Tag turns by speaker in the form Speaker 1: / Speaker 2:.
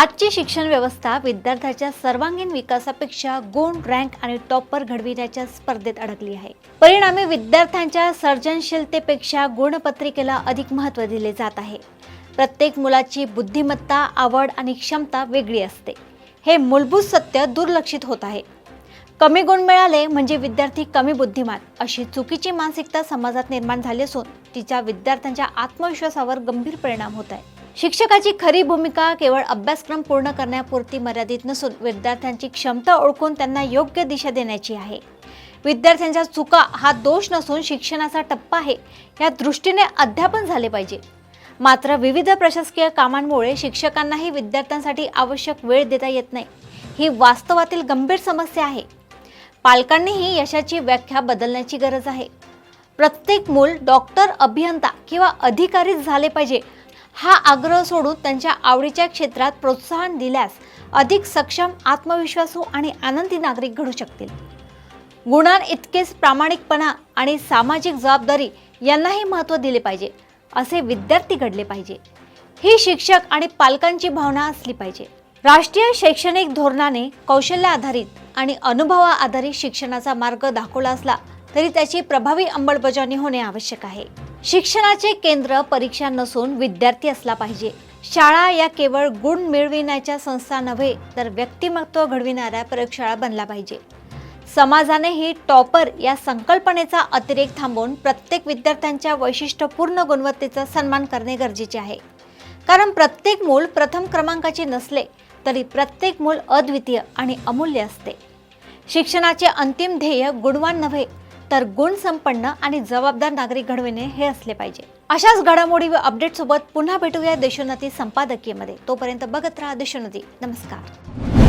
Speaker 1: आजची शिक्षण व्यवस्था विद्यार्थ्याच्या सर्वांगीण विकासापेक्षा गुण, रँक आणि टॉपर घडविण्याच्या स्पर्धेत अडकली आहे। परिणामी विद्यार्थ्यांच्या सर्जनशीलतेपेक्षा गुणपत्रिकेला अधिक महत्त्व दिले जात आहे। प्रत्येक मुलाची बुद्धिमत्ता, आवड आणि क्षमता वेगळी असते। हे मूलभूत सत्य दुर्लक्षित होत आहे। कमी गुण मिळाले म्हणजे विद्यार्थी कमी बुद्धिमान अशी चुकीची मानसिकता समाजात निर्माण झाली असून तिच्या विद्यार्थ्यांच्या आत्मविश्वासावर गंभीर परिणाम होत आहे। शिक्षकाची खरी भूमिका केवळ अभ्यासक्रम पूर्ण करण्यापुरती मर्यादित नसून विद्यार्थ्यांची क्षमता ओळखून त्यांना योग्य दिशा देण्याची आहे। विद्यार्थ्यांच्या चुका हा दोष नसून शिक्षणाचा टप्पा आहे या दृष्टीने अध्यापन झाले पाहिजे। मात्र विविध प्रशासकीय कामांमुळे शिक्षकांनाही विद्यार्थ्यांसाठी आवश्यक वेळ देता येत नाही। ही वास्तवातील गंभीर समस्या आहे। पालकांनीही यशाची व्याख्या बदलण्याची गरज आहे। प्रत्येक मूल डॉक्टर, अभियंता किंवा अधिकारीच झाले पाहिजे हा आग्रह सोडून त्यांच्या आवडीच्या क्षेत्रात प्रोत्साहन दिल्यास अधिक सक्षम, आत्मविश्वासू आणि आनंदी नागरिक घडू शकतील। गुणांइतकेच प्रामाणिकपणा आणि सामाजिक जबाबदारी यांनाही महत्त्व दिले पाहिजे, असे विद्यार्थी घडले पाहिजे। ही शिक्षक आणि पालकांची भावना असली पाहिजे। राष्ट्रीय शैक्षणिक धोरणाने कौशल्य आधारित आणि अनुभवा आधारित शिक्षणाचा मार्ग दाखवला असला तरी त्याची प्रभावी अंमलबजावणी होणे आवश्यक आहे। शिक्षणाचे केंद्र परीक्षा नसून विद्यार्थी असला पाहिजे। शाळा या केवळ गुण मिळविण्याच्या संस्था नव्हे तर व्यक्तिमत्व घडविणाऱ्या प्रयोगशाळा बनला पाहिजे। समाजाने ही टॉपर या संकल्पनेचा अतिरेक थांबवून प्रत्येक विद्यार्थ्यांच्या वैशिष्ट्यपूर्ण गुणवत्तेचा सन्मान करणे गरजेचे आहे। कारण प्रत्येक मूल प्रथम क्रमांकाचे नसले तरी प्रत्येक मूल अद्वितीय आणि अमूल्य असते। शिक्षणाचे अंतिम ध्येय गुणवान नव्हे तर गुण संपन्न आणि जबाबदार नागरिक घडविणे हे असले पाहिजे। अशाच घडामोडी व अपडेट सोबत पुन्हा भेटूया देशोन्नती संपादकीयमध्ये। तोपर्यंत बघत राहा देशोन्नती। नमस्कार।